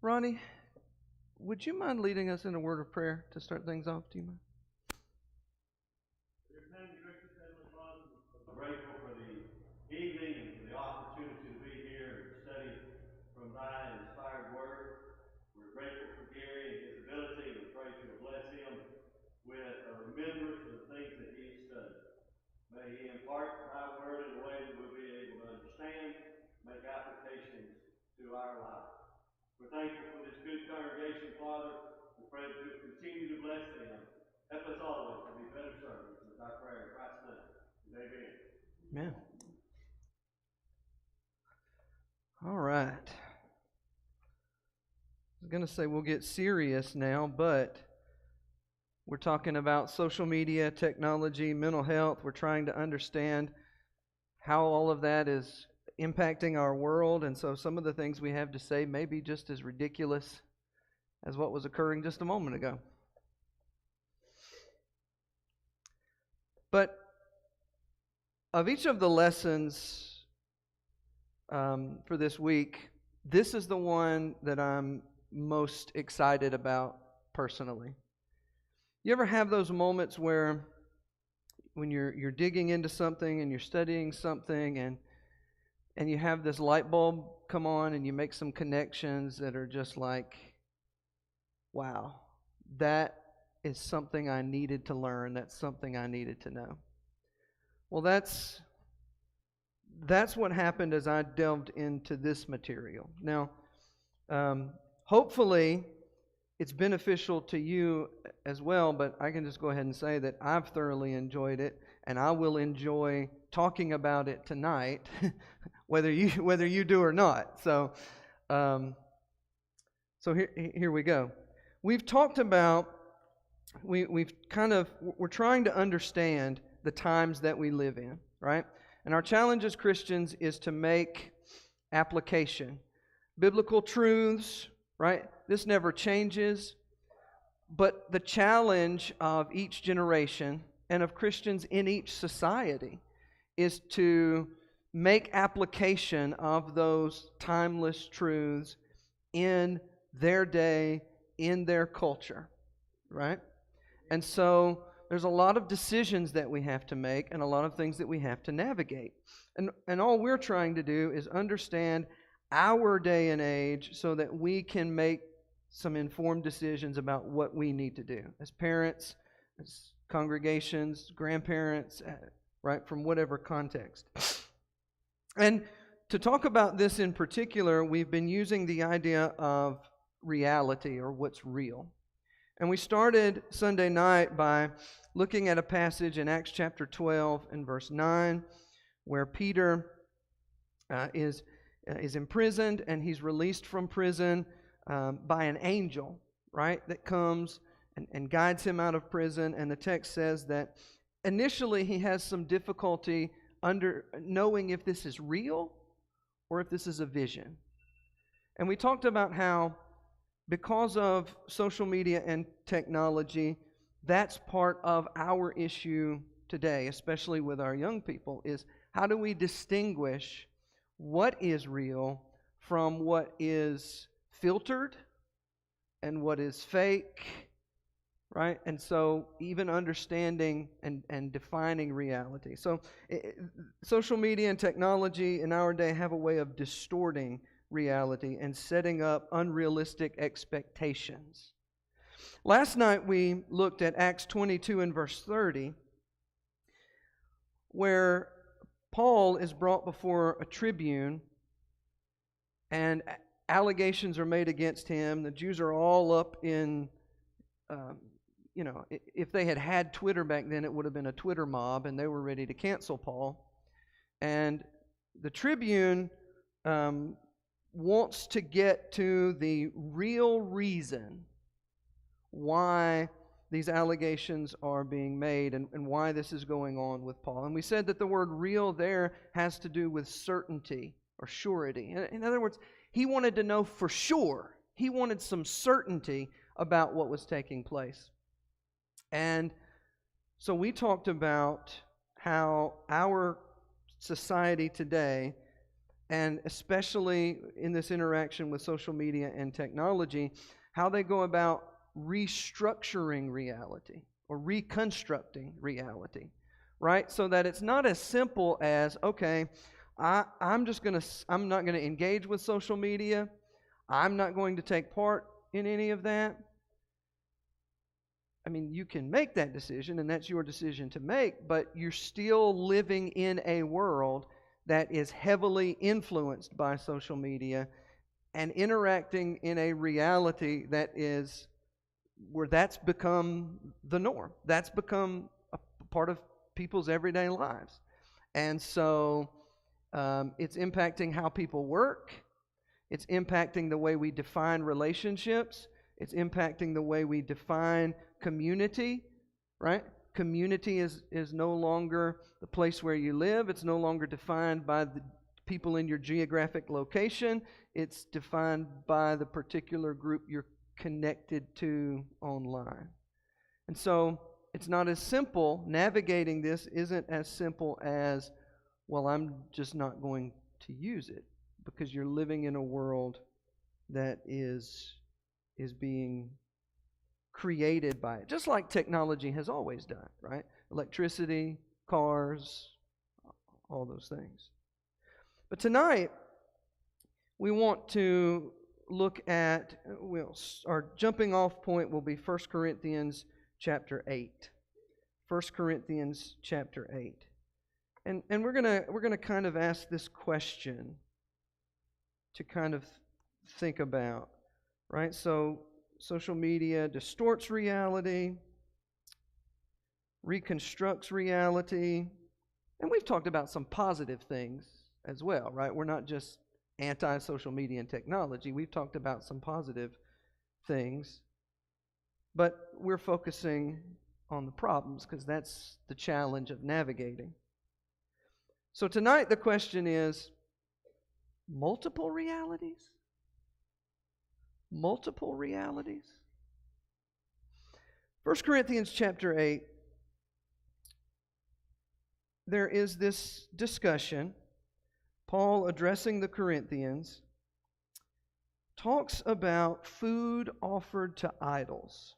Ronnie, would you mind leading us in a word of prayer to start things off? Do you mind? I'm grateful for the evening and for the opportunity to be here and study from thy inspired word. We're grateful for Gary and his ability. We pray to bless him with a remembrance of the things that he studied. May he impart thy word in a way that we'll be able to understand, make applications to our lives. We're thankful for this good congregation, Father. We pray that you'll continue to bless them. Help us always to be better servants. Is our prayer in Christ's name. Amen. Amen. All right. I was going to say we'll get serious now, but we're talking about social media, technology, mental health. We're trying to understand how all of that is impacting our world, and so some of the things we have to say may be just as ridiculous as what was occurring just a moment ago. But of each of the lessons for this week, this is the one that I'm most excited about personally. You ever have those moments where when you're digging into something and you're studying something and you have this light bulb come on and you make some connections that are just like, wow, that is something I needed to learn. That's something I needed to know. Well, that's what happened as I delved into this material. Now, hopefully it's beneficial to you as well, but I can just go ahead and say that I've thoroughly enjoyed it, and I will enjoy talking about it tonight, whether you do or not. So here we go. We've talked about we're trying to understand the times that we live in, right? And our challenge as Christians is to make application. Biblical truths, right? This never changes. But the challenge of each generation and of Christians in each society is to make application of those timeless truths in their day, in their culture, right? And so there's a lot of decisions that we have to make and a lot of things that we have to navigate. And all we're trying to do is understand our day and age so that we can make some informed decisions about what we need to do as parents, as congregations, grandparents, right, from whatever context. And to talk about this in particular, we've been using the idea of reality, or what's real. And we started Sunday night by looking at a passage in Acts chapter 12 and verse 9, where Peter is imprisoned, and he's released from prison by an angel, right, that comes and guides him out of prison. And the text says that initially he has some difficulty knowing if this is real or if this is a vision. And we talked about how because of social media and technology, that's part of our issue today, especially with our young people, is how do we distinguish what is real from what is filtered and what is fake, right? And so even understanding and defining reality. So social media and technology in our day have a way of distorting reality and setting up unrealistic expectations. Last night we looked at Acts 22 and verse 30, where Paul is brought before a tribune and allegations are made against him. The Jews are all up in, if they had Twitter back then, it would have been a Twitter mob, and they were ready to cancel Paul. And the tribune wants to get to the real reason why these allegations are being made and why this is going on with Paul. And we said that the word real there has to do with certainty or surety. In other words, he wanted to know for sure. He wanted some certainty about what was taking place. And so we talked about how our society today and especially in this interaction with social media and technology, how they go about restructuring reality or reconstructing reality, right? So that it's not as simple as, okay, I'm not going to engage with social media. I'm not going to take part in any of that. I mean, you can make that decision, and that's your decision to make, but you're still living in a world that is heavily influenced by social media and interacting in a reality that is where that's become the norm. That's become a part of people's everyday lives. And so it's impacting how people work. It's impacting the way we define relationships. It's impacting the way we define community, right? Community is no longer the place where you live. It's no longer defined by the people in your geographic location. It's defined by the particular group you're connected to online. And so it's not as simple. Navigating this isn't as simple as, well, I'm just not going to use it, because you're living in a world that is being created by it, just like technology has always done, right? Electricity, cars, all those things. But tonight, we want to look at, our jumping off point will be 1 Corinthians chapter 8. 1 Corinthians chapter 8. And we're gonna kind of ask this question to kind of think about, right? So social media distorts reality, reconstructs reality, and we've talked about some positive things as well, right? We're not just anti-social media and technology. We've talked about some positive things, but we're focusing on the problems because that's the challenge of navigating. So tonight the question is, multiple realities? Multiple realities? 1 Corinthians chapter 8, there is this discussion. Paul, addressing the Corinthians, talks about food offered to idols.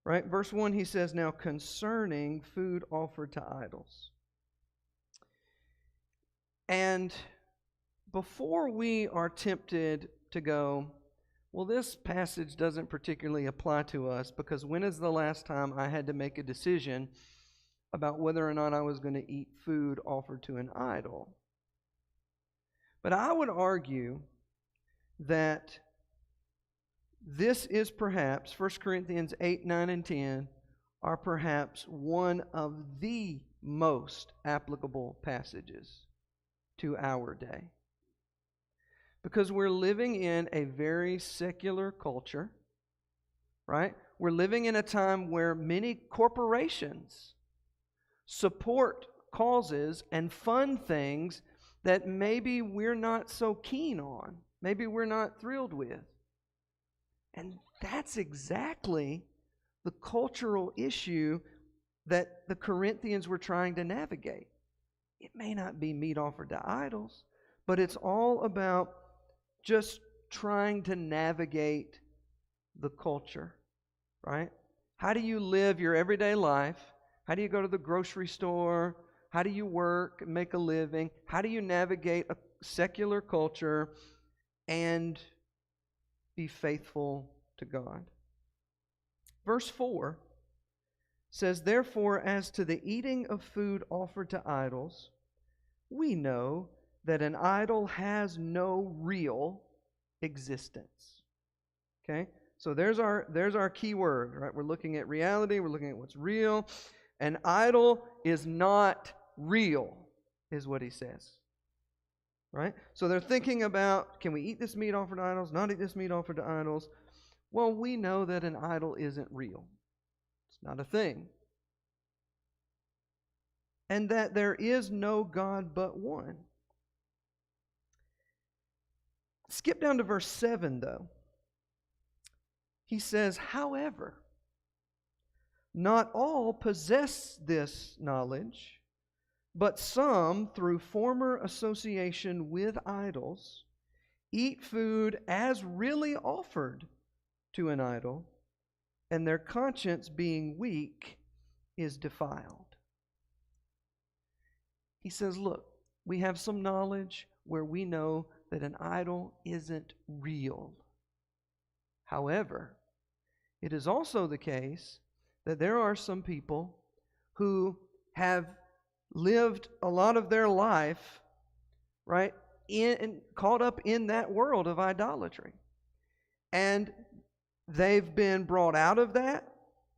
Right? Verse 1, he says, now concerning food offered to idols. And before we are tempted to go, well, this passage doesn't particularly apply to us, because when is the last time I had to make a decision about whether or not I was going to eat food offered to an idol? But I would argue that this is perhaps, 1 Corinthians 8, 9, and 10, are perhaps one of the most applicable passages to our day. Because we're living in a very secular culture, right? We're living in a time where many corporations support causes and fund things that maybe we're not so keen on, maybe we're not thrilled with. And that's exactly the cultural issue that the Corinthians were trying to navigate. It may not be meat offered to idols, but it's all about just trying to navigate the culture, right? How do you live your everyday life? How do you go to the grocery store? How do you work, make a living? How do you navigate a secular culture and be faithful to God? Verse 4 says, therefore, as to the eating of food offered to idols, we know that an idol has no real existence. Okay? So there's our key word, right? We're looking at reality, we're looking at what's real. An idol is not real, is what he says. Right? So they're thinking about, can we eat this meat offered to idols, not eat this meat offered to idols? Well, we know that an idol isn't real. It's not a thing. And that there is no God but one. Skip down to verse 7, though. He says, however, not all possess this knowledge, But some, through former association with idols, eat food as really offered to an idol, and their conscience, being weak, is defiled. He says, look, we have some knowledge where we know that an idol isn't real. However, it is also the case that there are some people who have lived a lot of their life, right, caught up in that world of idolatry. And they've been brought out of that,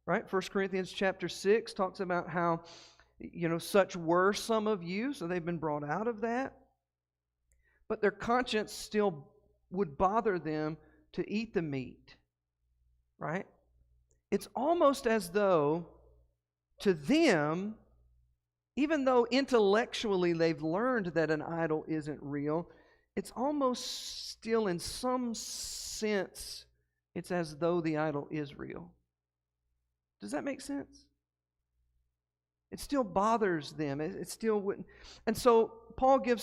right? 1 Corinthians chapter 6 talks about how, such were some of you, so they've been brought out of that. But their conscience still would bother them to eat the meat, right? It's almost as though to them, even though intellectually they've learned that an idol isn't real, it's almost still in some sense, it's as though the idol is real. Does that make sense? It still bothers them. It still wouldn't. And so Paul there's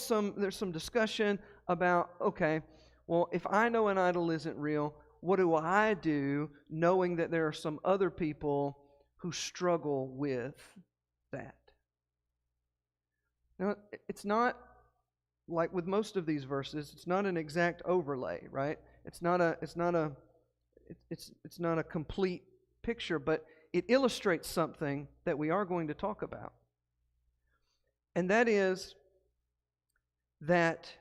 some discussion about, okay, well, if I know an idol isn't real, what do I do knowing that there are some other people who struggle with that? Now, it's not like with most of these verses, it's not an exact overlay, right? It's not a complete picture, but it illustrates something that we are going to talk about. And that is that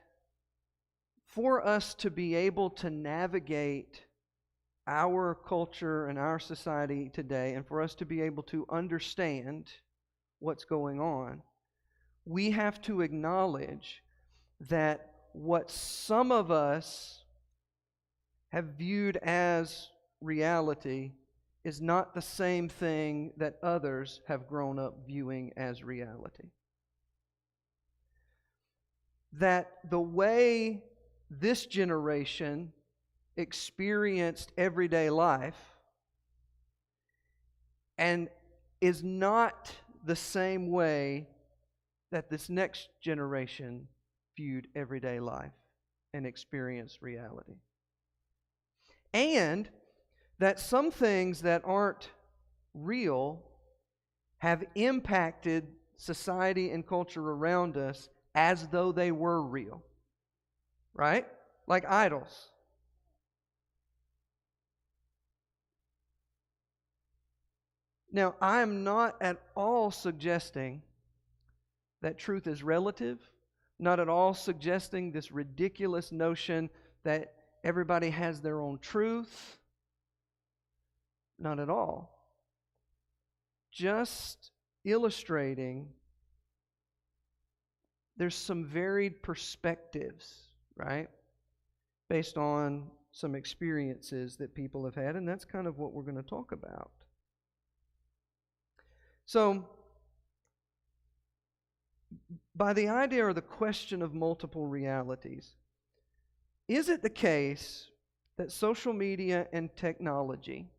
for us to be able to navigate our culture and our society today, and for us to be able to understand what's going on, we have to acknowledge that what some of us have viewed as reality is not the same thing that others have grown up viewing as reality. That the way this generation experienced everyday life and is not the same way that this next generation viewed everyday life and experienced reality. And that some things that aren't real have impacted society and culture around us as though they were real. Right? Like idols. Now, I am not at all suggesting that truth is relative, not at all suggesting this ridiculous notion that everybody has their own truth. Not at all. Just illustrating there's some varied perspectives, right? Based on some experiences that people have had, and that's kind of what we're going to talk about. So, by the idea or the question of multiple realities, is it the case that social media and technology,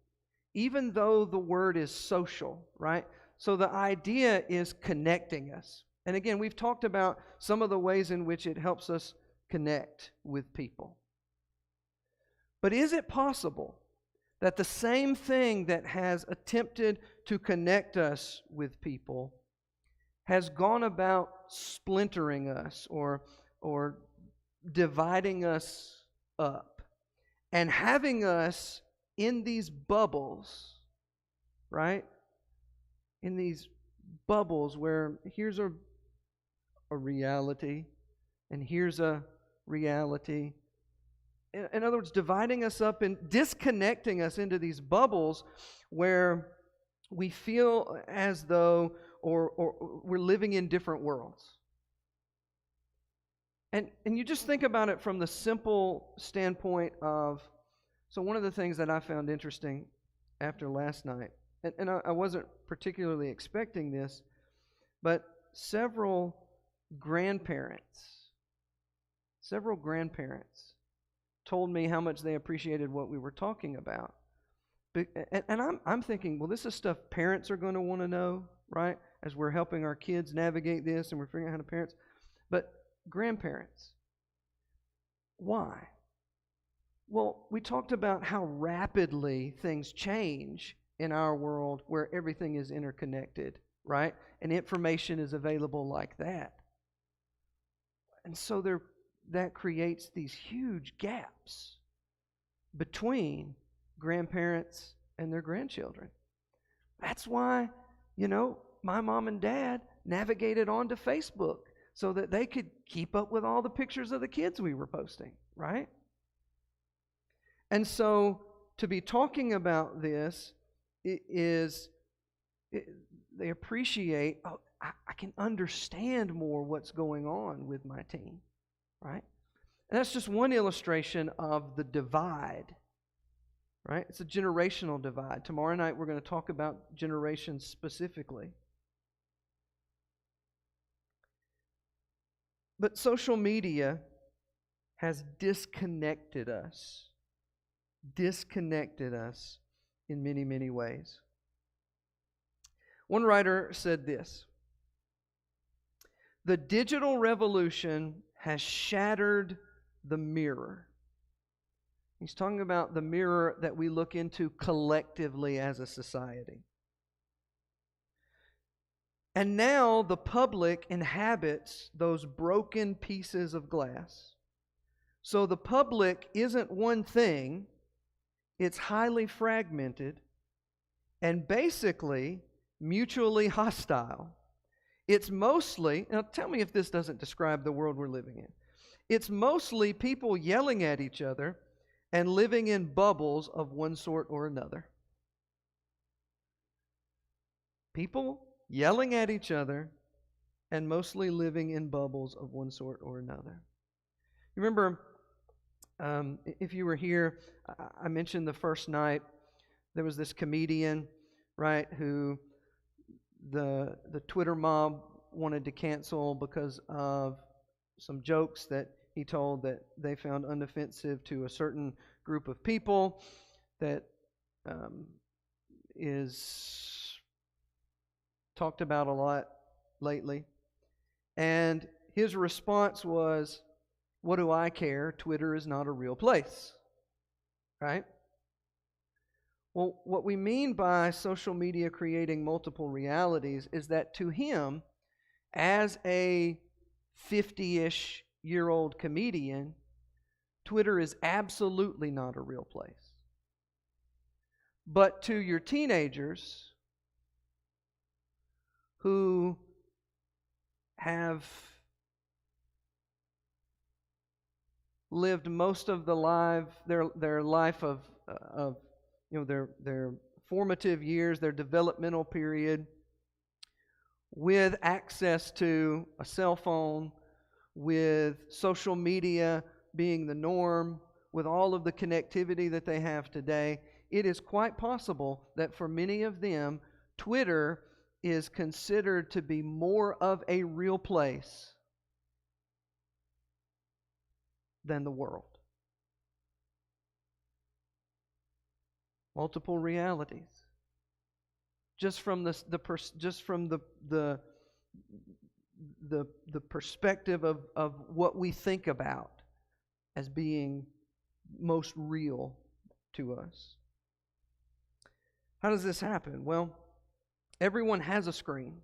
even though the word is social, right? So the idea is connecting us. And again, we've talked about some of the ways in which it helps us connect with people. But is it possible that the same thing that has attempted to connect us with people has gone about splintering us or dividing us up and having us in these bubbles, right? In these bubbles where here's a reality and here's a reality. In other words, dividing us up and disconnecting us into these bubbles where we feel as though or we're living in different worlds. And you just think about it from the simple standpoint of, so one of the things that I found interesting after last night, and I wasn't particularly expecting this, but several grandparents told me how much they appreciated what we were talking about. And I'm thinking, well, this is stuff parents are going to want to know, right? as we're helping our kids navigate this and we're figuring out how to parent. But grandparents, why? Well, we talked about how rapidly things change in our world where everything is interconnected, right? And information is available like that. And so that creates these huge gaps between grandparents and their grandchildren. That's why, my mom and dad navigated onto Facebook so that they could keep up with all the pictures of the kids we were posting, right? And so to be talking about this they appreciate, I can understand more what's going on with my teen, right? And that's just one illustration of the divide, right? It's a generational divide. Tomorrow night we're going to talk about generations specifically. But social media has disconnected us in many, many ways. One writer said this: the digital revolution has shattered the mirror. He's talking about the mirror that we look into collectively as a society. And now the public inhabits those broken pieces of glass. So the public isn't one thing, it's highly fragmented and basically mutually hostile. It's mostly, now tell me if this doesn't describe the world we're living in. It's mostly people yelling at each other and living in bubbles of one sort or another. People yelling at each other and mostly living in bubbles of one sort or another. You remember, if you were here, I mentioned the first night there was this comedian, right, who the Twitter mob wanted to cancel because of some jokes that he told that they found unoffensive to a certain group of people that is talked about a lot lately. And his response was, "What do I care? Twitter is not a real place." Right? Well, what we mean by social media creating multiple realities is that to him, as a 50-ish year old comedian, Twitter is absolutely not a real place. But to your teenagers who have lived most of their life of their formative years, their developmental period, with access to a cell phone, with social media being the norm, with all of the connectivity that they have today, it is quite possible that for many of them, Twitter is considered to be more of a real place than the world. Multiple realities. Just from the perspective of what we think about as being most real to us. How does this happen? Well, everyone has a screen,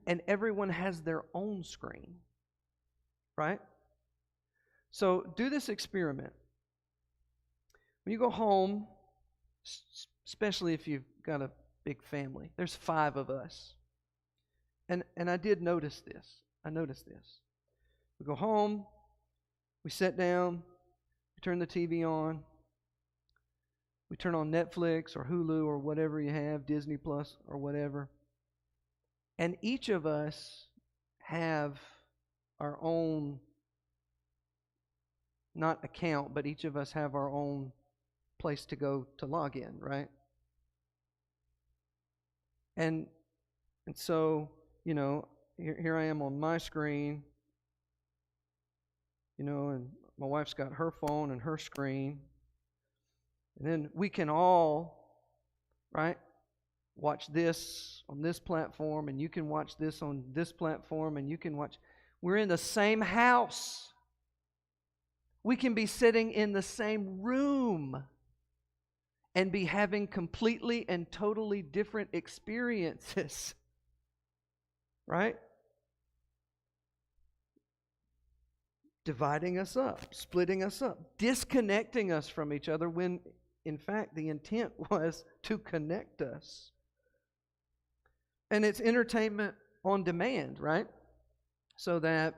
and everyone has their own screen, right? So do this experiment. When you go home, especially if you've got a big family, there's 5 of us. And I did notice this. I noticed this. We go home, we sit down, we turn the TV on, we turn on Netflix or Hulu or whatever you have, Disney Plus or whatever. And each of us have our own, not account, but each of us have our own place to go to log in, right? And so, here I am on my screen, and my wife's got her phone and her screen. And then we can all, right? watch this on this platform, and you can watch this on this platform, and you can watch. We're in the same house. We can be sitting in the same room and be having completely and totally different experiences. Right? Dividing us up, splitting us up, disconnecting us from each other when, in fact, the intent was to connect us. And it's entertainment on demand, right? So that,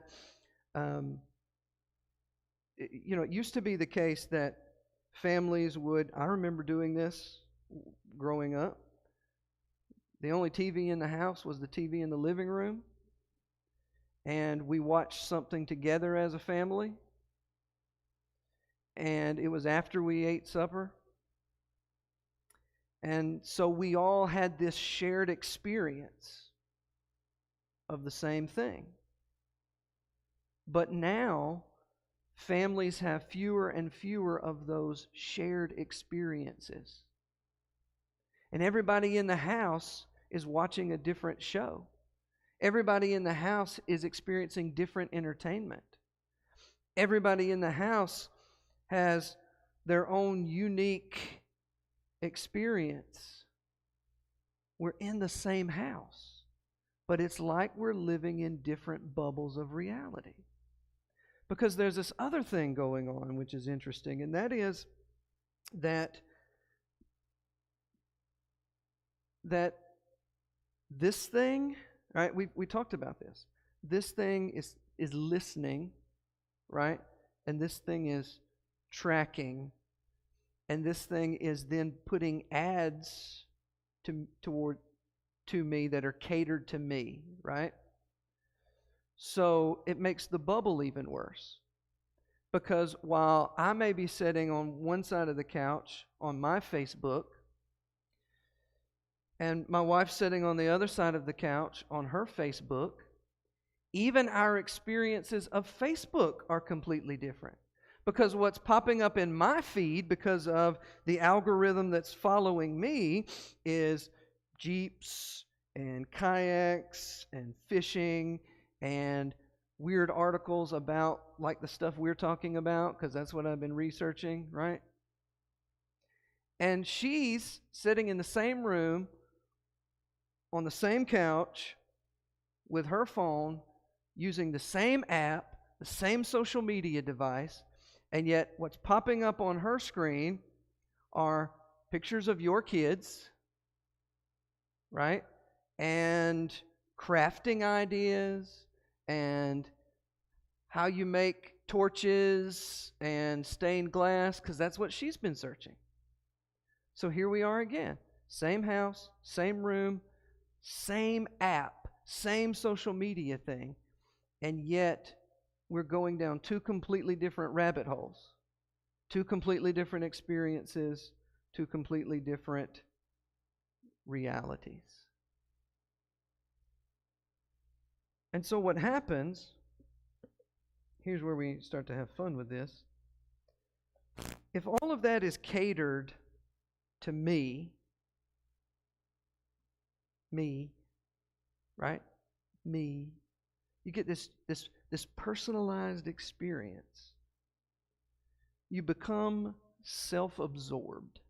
it used to be the case that families would, I remember doing this growing up. The only TV in the house was the TV in the living room. And we watched something together as a family. And it was after we ate supper. And so we all had this shared experience of the same thing. But now, families have fewer and fewer of those shared experiences. And everybody in the house is watching a different show. Everybody in the house is experiencing different entertainment. Everybody in the house has their own unique experience. We're in the same house, but it's like we're living in different bubbles of reality. Because there's this other thing going on which is interesting, and that is that this thing, right? We talked about this. This thing is listening, right? And this thing is tracking. And this thing is then putting ads to me that are catered to me, right? So it makes the bubble even worse. Because while I may be sitting on one side of the couch on my Facebook, and my wife's sitting on the other side of the couch on her Facebook, even our experiences of Facebook are completely different. Because what's popping up in my feed, because of the algorithm that's following me, is Jeeps and kayaks and fishing and weird articles about like the stuff we're talking about, because that's what I've been researching, right? And she's sitting in the same room on the same couch with her phone, using the same app, the same social media device, and yet what's popping up on her screen are pictures of your kids, right? And crafting ideas and how you make torches and stained glass, because that's what she's been searching. So here we are again. Same house, same room, same app, same social media thing, and yet we're going down two completely different rabbit holes, two completely different experiences, two completely different realities. And so what happens, here's where we start to have fun with this. If all of that is catered to me, right? Me. You get this personalized experience. You become self-absorbed.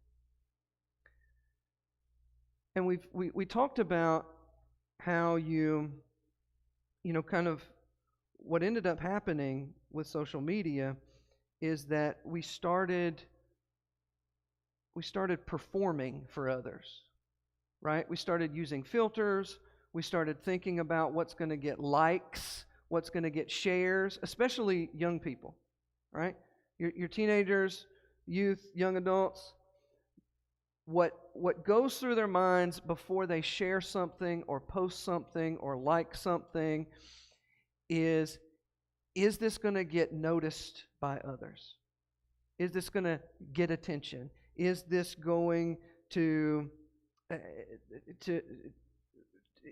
And we talked about how kind of what ended up happening with social media is that we started performing for others. Right? We started using filters. We started thinking about what's going to get likes, what's going to get shares, especially young people, right? Your teenagers, youth, young adults. What goes through their minds before they share something or post something or like something is this going to get noticed by others? Is this going to get attention? Is this going to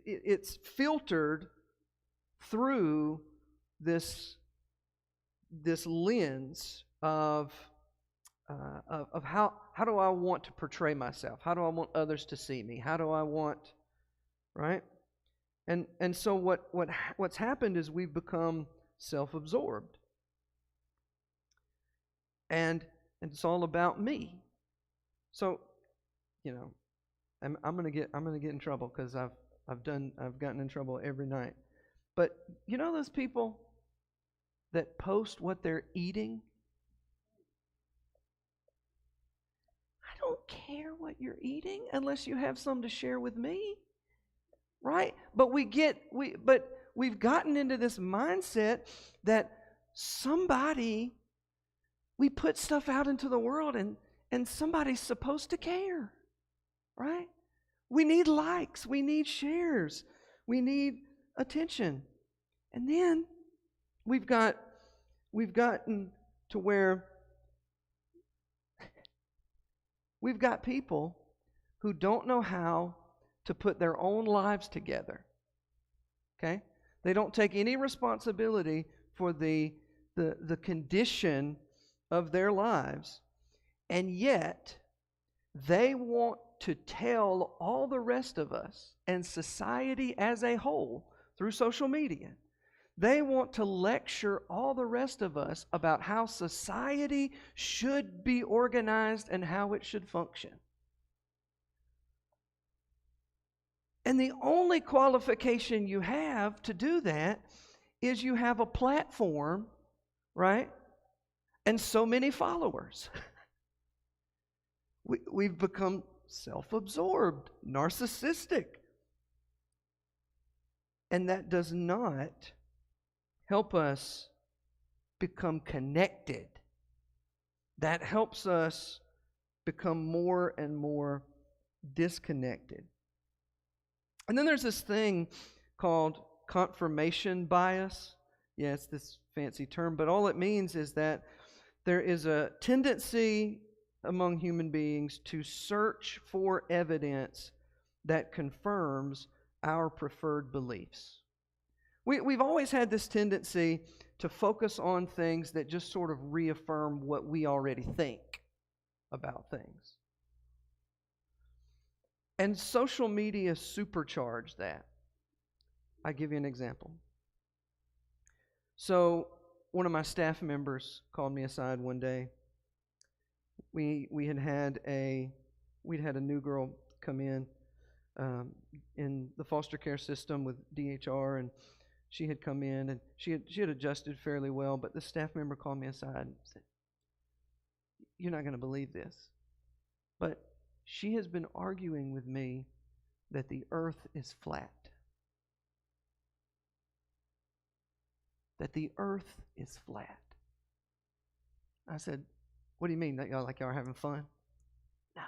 it's filtered through this lens of of how do I want to portray myself? How do I want others to see me? How do I want, right? And so what's happened is we've become self-absorbed. And it's all about me. So, I'm gonna get in trouble because I've gotten in trouble every night. But those people that post what they're eating? I don't care what you're eating unless you have some to share with me. Right? But we've gotten into this mindset that we put stuff out into the world and somebody's supposed to care. Right? We need likes, we need shares, we need attention. And then we've gotten to where we've got people who don't know how to put their own lives together. Okay? They don't take any responsibility for the condition of their lives, and yet they want to tell all the rest of us and society as a whole through social media. They want to lecture all the rest of us about how society should be organized and how it should function. And the only qualification you have to do that is you have a platform, right? And so many followers. We've become self-absorbed, narcissistic. And that does not help us become connected. That helps us become more and more disconnected. And then there's this thing called confirmation bias. Yeah, it's this fancy term, but all it means is that there is a tendency among human beings to search for evidence that confirms our preferred beliefs. We've always had this tendency to focus on things that just sort of reaffirm what we already think about things. And social media supercharge that. I'll give you an example. So one of my staff members called me aside one day. We'd had a new girl come in the foster care system with DHR, and she had come in and she had adjusted fairly well, but the staff member called me aside and said, "You're not going to believe this, but she has been arguing with me that the earth is flat. That the earth is flat." I said, "What do you mean? That y'all are having fun?" No.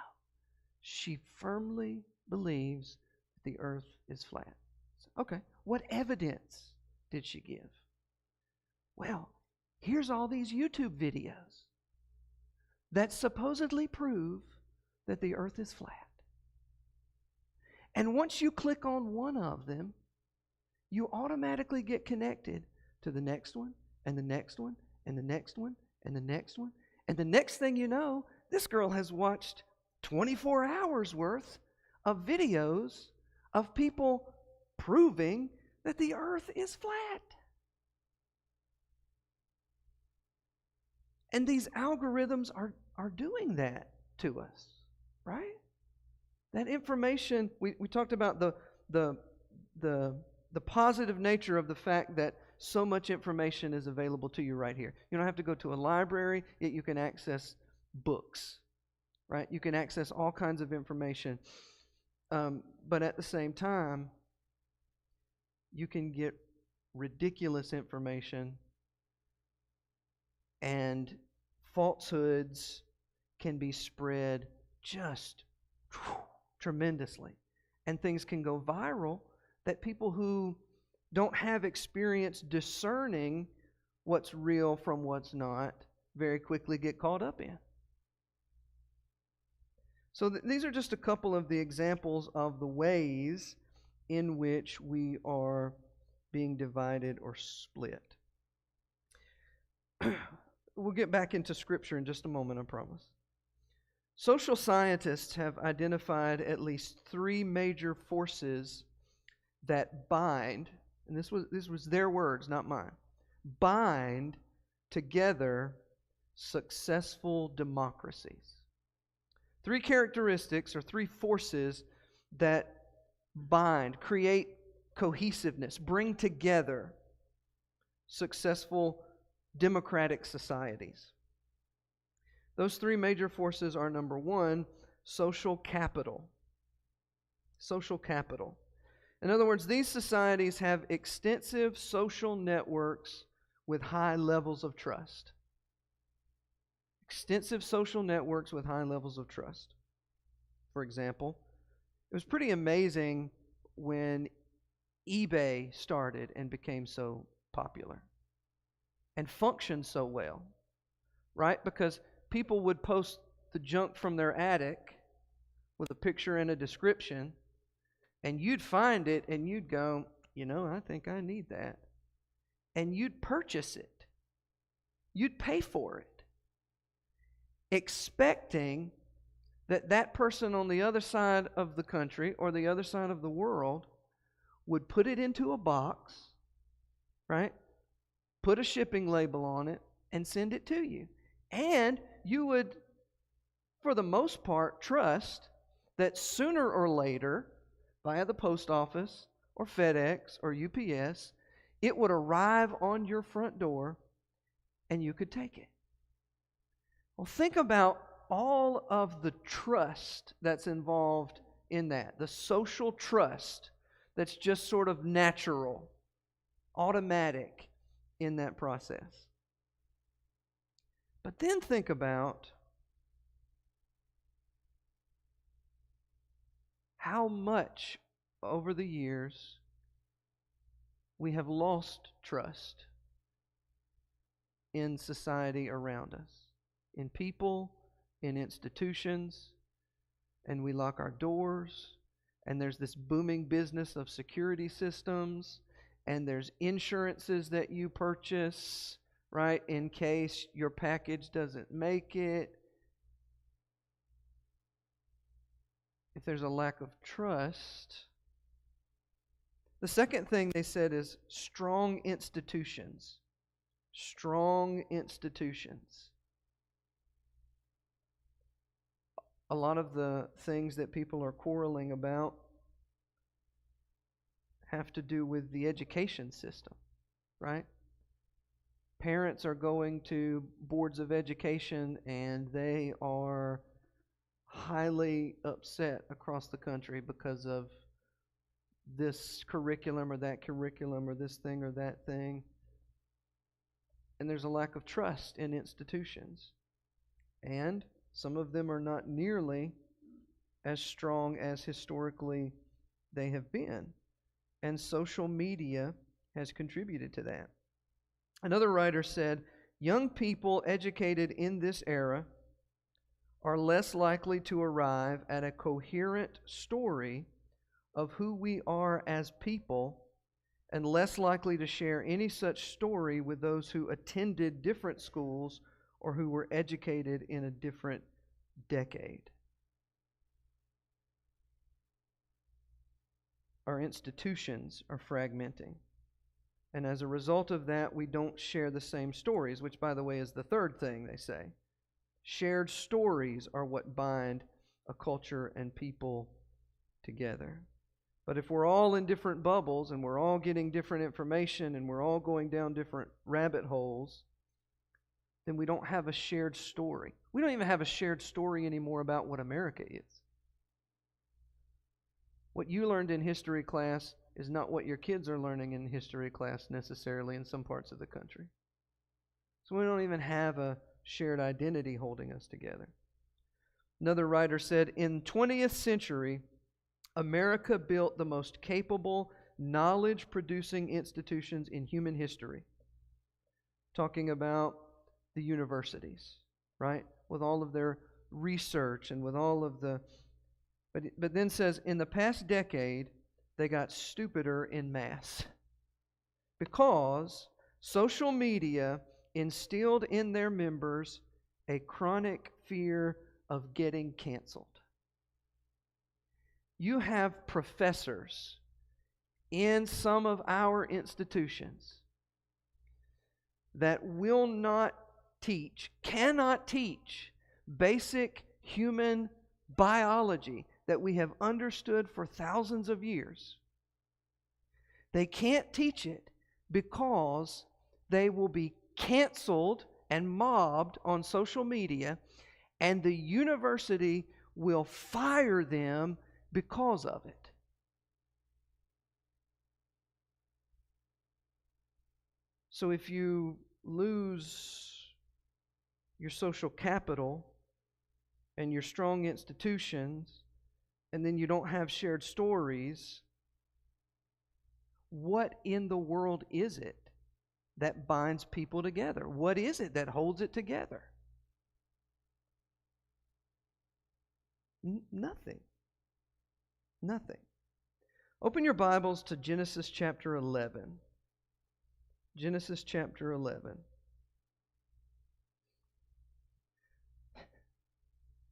She firmly believes that the earth is flat. So, okay, what evidence did she give? Well, here's all these YouTube videos that supposedly prove that the earth is flat. And once you click on one of them, you automatically get connected to the next one, and the next one, and the next one, and the next one. And the next thing you know, this girl has watched 24 hours worth of videos of people proving that the earth is flat. And these algorithms are doing that to us, right? That information, we talked about the positive nature of the fact that so much information is available to you right here. You don't have to go to a library, yet you can access books, right? You can access all kinds of information. But at the same time, you can get ridiculous information, and falsehoods can be spread just tremendously. And things can go viral that people who don't have experience discerning what's real from what's not very quickly get caught up in. So these are just a couple of the examples of the ways in which we are being divided or split. We'll get back into Scripture in just a moment, I promise. Social scientists have identified at least three major forces that bind, and this was their words, not mine, bind together successful democracies. Three characteristics or three forces that bind, create cohesiveness, bring together successful democratic societies. Those three major forces are, number one, social capital. Social capital. In other words, these societies have extensive social networks with high levels of trust. Extensive social networks with high levels of trust. For example, it was pretty amazing when eBay started and became so popular and functioned so well, right? Because people would post the junk from their attic with a picture and a description, and you'd find it and you'd go, I think I need that. And you'd purchase it. You'd pay for it, expecting that person on the other side of the country or the other side of the world would put it into a box, right? Put a shipping label on it and send it to you. And you would, for the most part, trust that sooner or later, via the post office or FedEx or UPS, it would arrive on your front door and you could take it. Well, think about all of the trust that's involved in that, the social trust that's just sort of natural, automatic in that process. But then think about how much over the years we have lost trust in society around us, in people, in institutions, and we lock our doors, and there's this booming business of security systems, and there's insurances that you purchase, right, in case your package doesn't make it. If there's a lack of trust. The second thing they said is strong institutions. Strong institutions. A lot of the things that people are quarreling about have to do with the education system, right? Parents are going to boards of education and they are highly upset across the country because of this curriculum or that curriculum or this thing or that thing. And there's a lack of trust in institutions. And some of them are not nearly as strong as historically they have been. And social media has contributed to that. Another writer said, young people educated in this era are less likely to arrive at a coherent story of who we are as people and less likely to share any such story with those who attended different schools or who were educated in a different decade. Our institutions are fragmenting. And as a result of that, we don't share the same stories, which, by the way, is the third thing they say. Shared stories are what bind a culture and people together. But if we're all in different bubbles and we're all getting different information and we're all going down different rabbit holes, then we don't have a shared story. We don't even have a shared story anymore about what America is. What you learned in history class is not what your kids are learning in history class necessarily in some parts of the country. So we don't even have a shared identity holding us together. Another writer said, in 20th century, America built the most capable, knowledge-producing institutions in human history. Talking about the universities, right? With all of their research and with all of the... But then says, in the past decade, they got stupider en masse because social media instilled in their members a chronic fear of getting canceled. You have professors in some of our institutions that will not teach, cannot teach basic human biology that we have understood for thousands of years. They can't teach it because they will be canceled and mobbed on social media, and the university will fire them because of it. So if you lose your social capital and your strong institutions, and then you don't have shared stories, what in the world is it that binds people together? What is it that holds it together? Nothing. Nothing. Open your Bibles to Genesis chapter 11. Genesis chapter 11.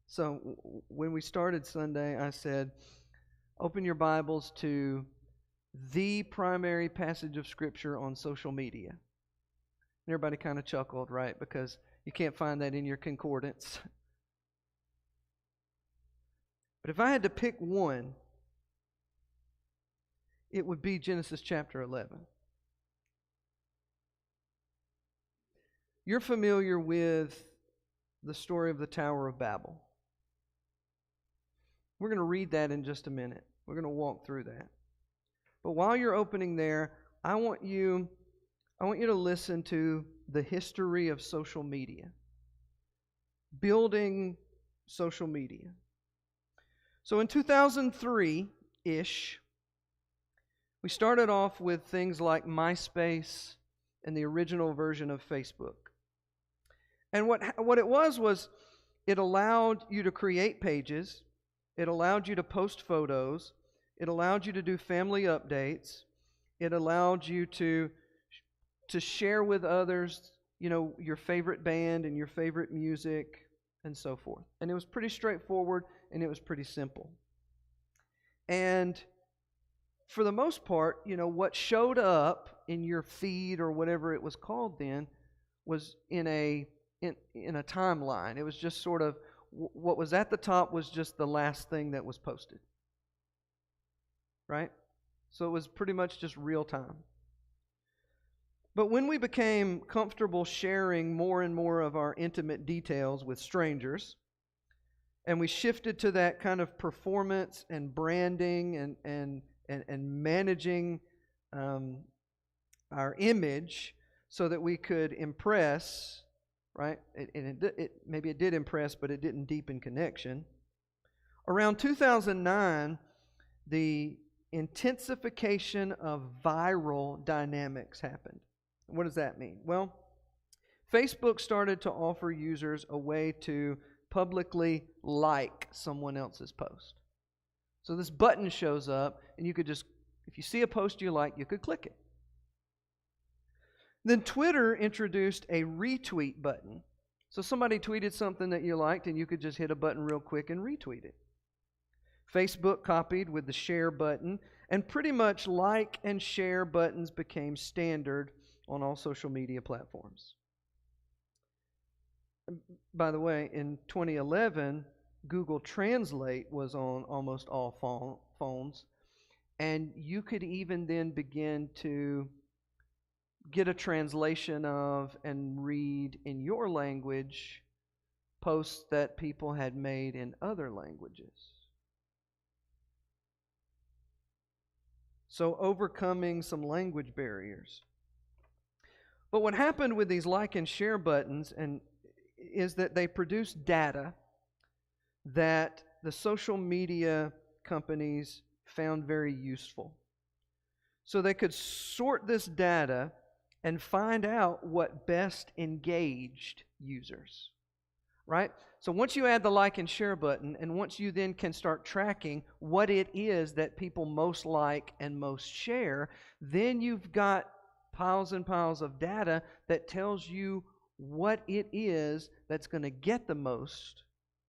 So when we started Sunday, I said, open your Bibles to the primary passage of Scripture on social media. And everybody kind of chuckled, right? Because you can't find that in your concordance. But if I had to pick one, it would be Genesis chapter 11. You're familiar with the story of the Tower of Babel. We're going to read that in just a minute. We're going to walk through that. But while you're opening there, I want you to listen to the history of social media. Building social media. So in 2003-ish, we started off with things like MySpace and the original version of Facebook. And what it was it allowed you to create pages, it allowed you to post photos, it allowed you to do family updates, it allowed you to share with others, your favorite band and your favorite music and so forth. And it was pretty straightforward and it was pretty simple. And for the most part, what showed up in your feed or whatever it was called then was in a timeline. It was just sort of what was at the top was just the last thing that was posted. Right? So it was pretty much just real time. But when we became comfortable sharing more and more of our intimate details with strangers, and we shifted to that kind of performance and branding and managing our image so that we could impress, right? Maybe it did impress, but it didn't deepen connection. Around 2009, the intensification of viral dynamics happened. What does that mean? Well, Facebook started to offer users a way to publicly like someone else's post. So this button shows up, and you could just, if you see a post you like, you could click it. Then Twitter introduced a retweet button. So somebody tweeted something that you liked, and you could just hit a button real quick and retweet it. Facebook copied with the share button, and pretty much like and share buttons became standard on all social media platforms. By the way, in 2011, Google Translate was on almost all phones, and you could even then begin to get a translation of and read in your language posts that people had made in other languages. So overcoming some language barriers. But what happened with these like and share buttons is that they produced data that the social media companies found very useful. So they could sort this data and find out what best engaged users, right? So once you add the like and share button, and once you then can start tracking what it is that people most like and most share, then you've got piles and piles of data that tells you what it is that's going to get the most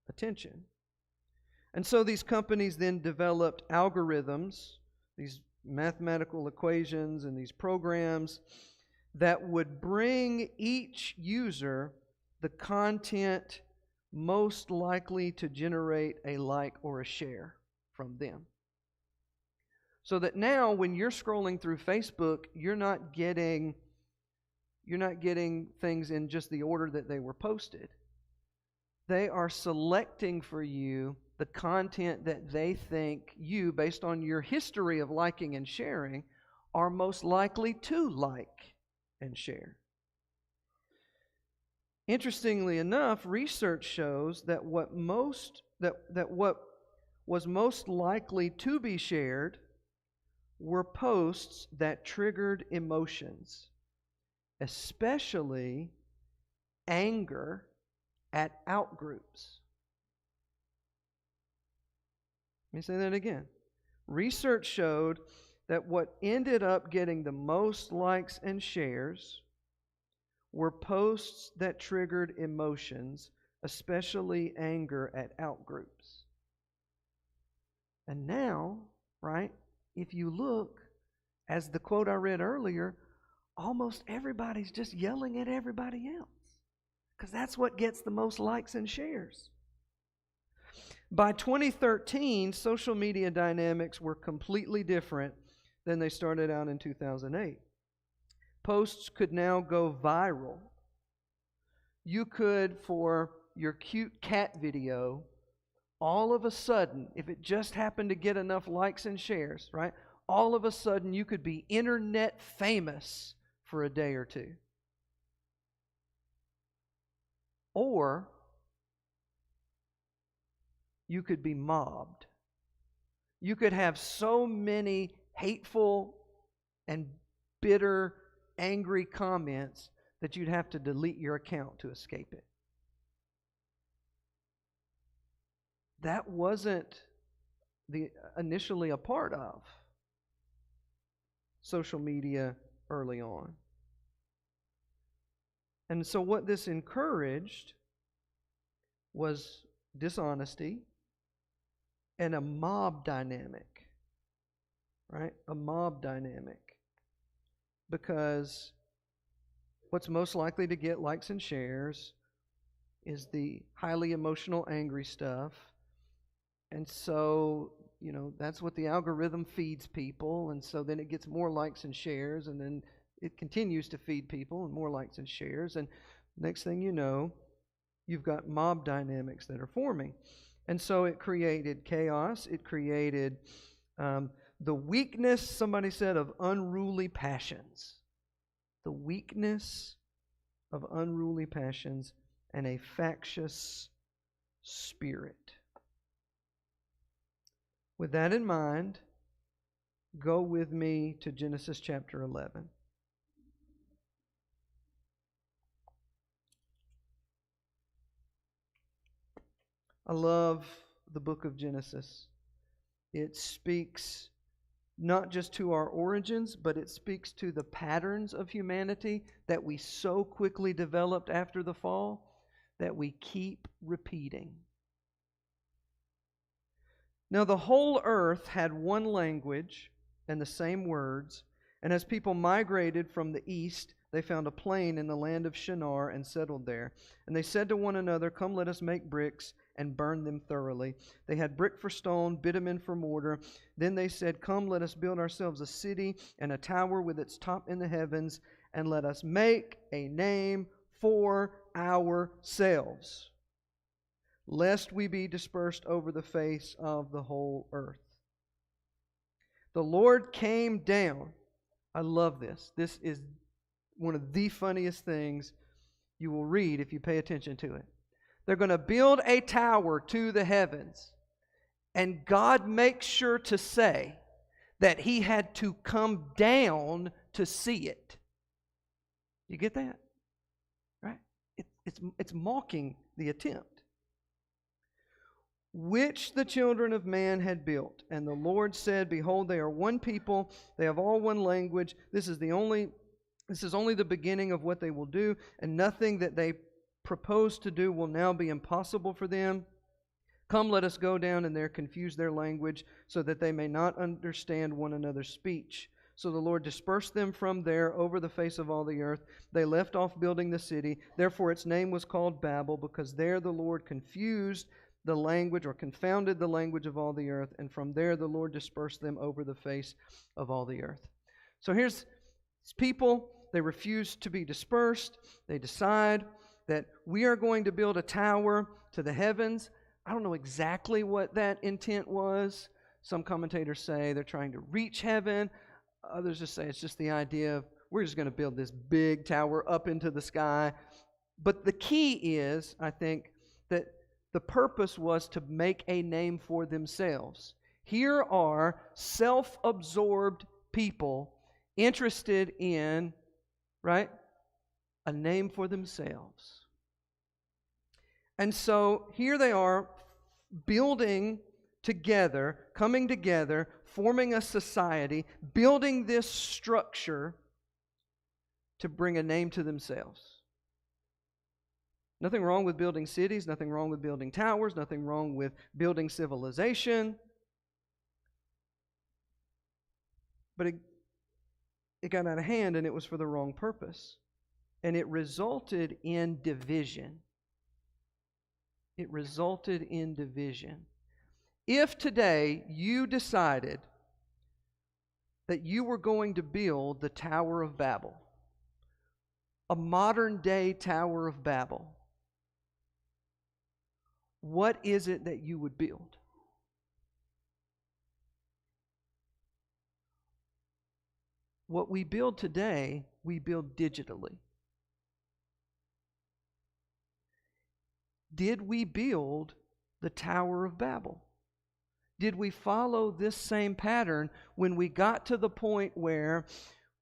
attention. And so these companies then developed algorithms, these mathematical equations and these programs that would bring each user the content most likely to generate a like or a share from them. So that now when you're scrolling through Facebook, you're not getting things in just the order that they were posted. They are selecting for you the content that they think you, based on your history of liking and sharing, are most likely to like and share. Interestingly enough, research shows that what was most likely to be shared were posts that triggered emotions, especially anger at outgroups. Let me say that again. Research showed that what ended up getting the most likes and shares were posts that triggered emotions, especially anger at outgroups. And now, right, if you look, as the quote I read earlier, almost everybody's just yelling at everybody else, because that's what gets the most likes and shares. By 2013, social media dynamics were completely different than they started out in 2008. Posts could now go viral. You could, for your cute cat video, all of a sudden, if it just happened to get enough likes and shares, right? All of a sudden, you could be internet famous for a day or two. Or you could be mobbed. You could have so many hateful and bitter, angry comments that you'd have to delete your account to escape it. That wasn't initially a part of social media early on. And so what this encouraged was dishonesty and a mob dynamic, right? A mob dynamic. Because what's most likely to get likes and shares is the highly emotional, angry stuff. And so, that's what the algorithm feeds people. And so then it gets more likes and shares. And then it continues to feed people and more likes and shares. And next thing you know, you've got mob dynamics that are forming. And so it created chaos. It created the weakness, somebody said, of unruly passions. The weakness of unruly passions and a factious spirit. With that in mind, go with me to Genesis chapter 11. I love the book of Genesis. It speaks not just to our origins, but it speaks to the patterns of humanity that we so quickly developed after the fall that we keep repeating. Now, the whole earth had one language and the same words, and as people migrated from the east, they found a plain in the land of Shinar and settled there. And they said to one another, "Come, let us make bricks and burn them thoroughly." They had brick for stone, bitumen for mortar. Then they said, "Come, let us build ourselves a city and a tower with its top in the heavens, and let us make a name for ourselves, lest we be dispersed over the face of the whole earth." The Lord came down. I love this. This is one of the funniest things you will read if you pay attention to it. They're going to build a tower to the heavens. And God makes sure to say that He had to come down to see it. You get that? Right? It's mocking the attempt. Which the children of man had built. And the Lord said, "Behold, they are one people. They have all one language. This is only the beginning of what they will do, and nothing that they propose to do will now be impossible for them. Come, let us go down and there confuse their language, so that they may not understand one another's speech. So the Lord dispersed them from there over the face of all the earth. They left off building the city. Therefore its name was called Babel, because there the Lord confused the language, or confounded the language of all the earth. And from there the Lord dispersed them over the face of all the earth. So here's people. They refuse to be dispersed. They decide that we are going to build a tower to the heavens. I don't know exactly what that intent was. Some commentators say they're trying to reach heaven. Others just say it's just the idea of we're just going to build this big tower up into the sky. But the key is, I think, that the purpose was to make a name for themselves. Here are self-absorbed people interested in, right, a name for themselves. And so here they are building together, coming together, forming a society, building this structure to bring a name to themselves. Nothing wrong with building cities, nothing wrong with building towers, nothing wrong with building civilization. But it got out of hand, and it was for the wrong purpose. And it resulted in division. It resulted in division. If today you decided that you were going to build the Tower of Babel, a modern day Tower of Babel, what is it that you would build? What we build today, we build digitally. Did we build the Tower of Babel? Did we follow this same pattern when we got to the point where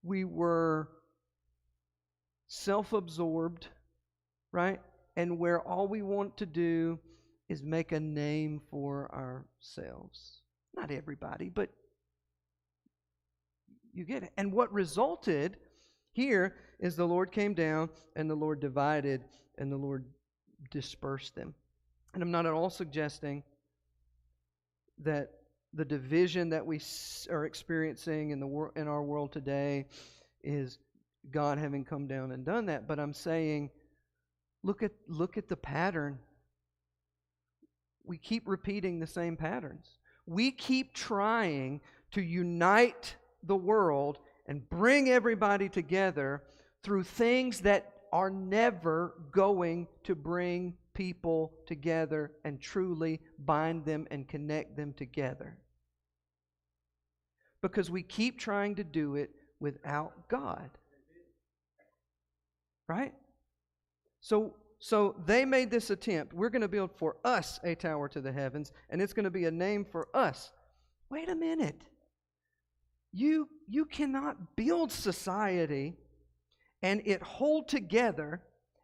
we were self-absorbed, right? And where all we want to do is make a name for ourselves. Not everybody, but you get it. And what resulted here is the Lord came down and the Lord divided and the Lord dispersed them. And I'm not at all suggesting that the division that we are experiencing in our world today is God having come down and done that. But I'm saying, look at the pattern. We keep repeating the same patterns. We keep trying to unite the world and bring everybody together through things that are never going to bring people together and truly bind them and connect them together. Because we keep trying to do it without God. Right? So they made this attempt. We're going to build for us a tower to the heavens, and it's going to be a name for us. Wait a minute. You cannot build society and it hold together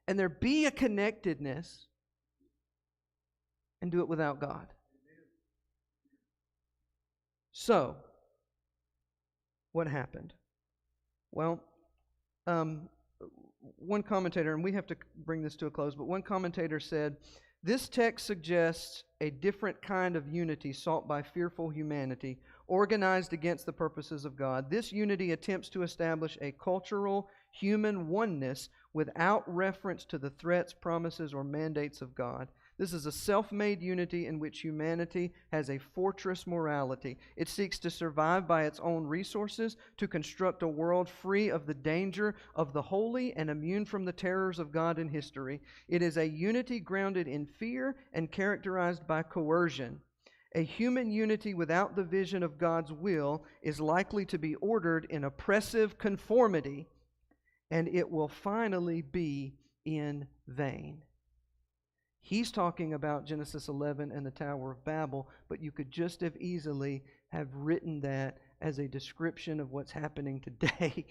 and there be a connectedness and do it without God. So, what happened? Well, one commentator, and we have to bring this to a close, but one commentator said, this text suggests a different kind of unity sought by fearful humanity, organized against the purposes of God. This unity attempts to establish a cultural, human oneness without reference to the threats, promises, or mandates of God. This is a self-made unity in which humanity has a fortress morality. It seeks to survive by its own resources, to construct a world free of the danger of the holy and immune from the terrors of God and history. It is a unity grounded in fear and characterized by coercion. A human unity without the vision of God's will is likely to be ordered in oppressive conformity, and it will finally be in vain. He's talking about Genesis 11 and the Tower of Babel, but you could just as easily have written that as a description of what's happening today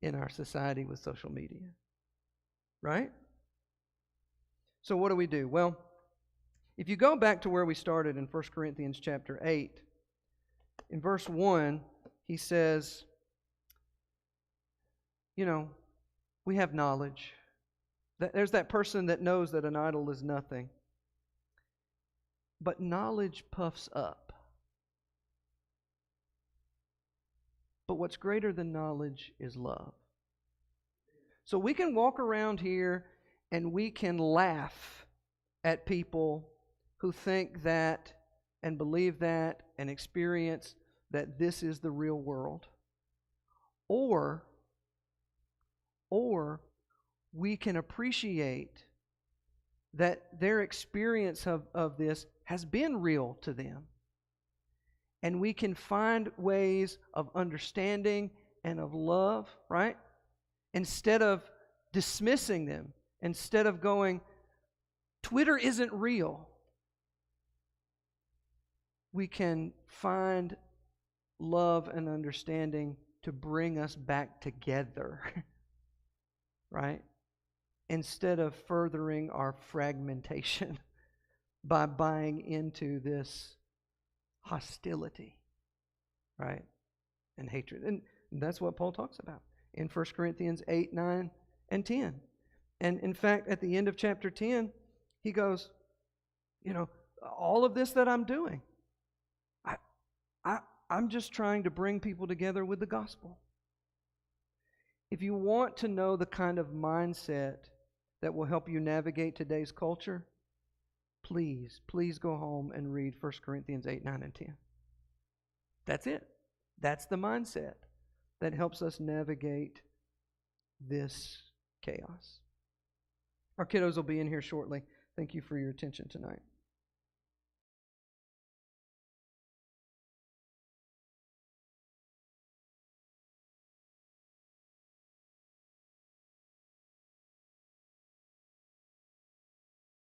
in our society with social media. Right? So what do we do? Well, if you go back to where we started in 1 Corinthians chapter 8, in verse 1, he says, we have knowledge. There's that person that knows that an idol is nothing. but knowledge puffs up. But what's greater than knowledge is love. So we can walk around here and we can laugh at people who think that and believe that and experience that this is the real world. Or we can appreciate that their experience of this has been real to them. And we can find ways of understanding and of love, right? Instead of dismissing them, instead of going, Twitter isn't real, we can find love and understanding to bring us back together, right? Instead of furthering our fragmentation by buying into this hostility, right? And hatred. And that's what Paul talks about in 1 Corinthians 8, 9, and 10. And in fact, at the end of chapter 10, he goes, all of this that I'm doing, I'm just trying to bring people together with the gospel. If you want to know the kind of mindset that will help you navigate today's culture, please go home and read 1 Corinthians 8, 9, and 10. That's it. That's the mindset that helps us navigate this chaos. Our kiddos will be in here shortly. Thank you for your attention tonight.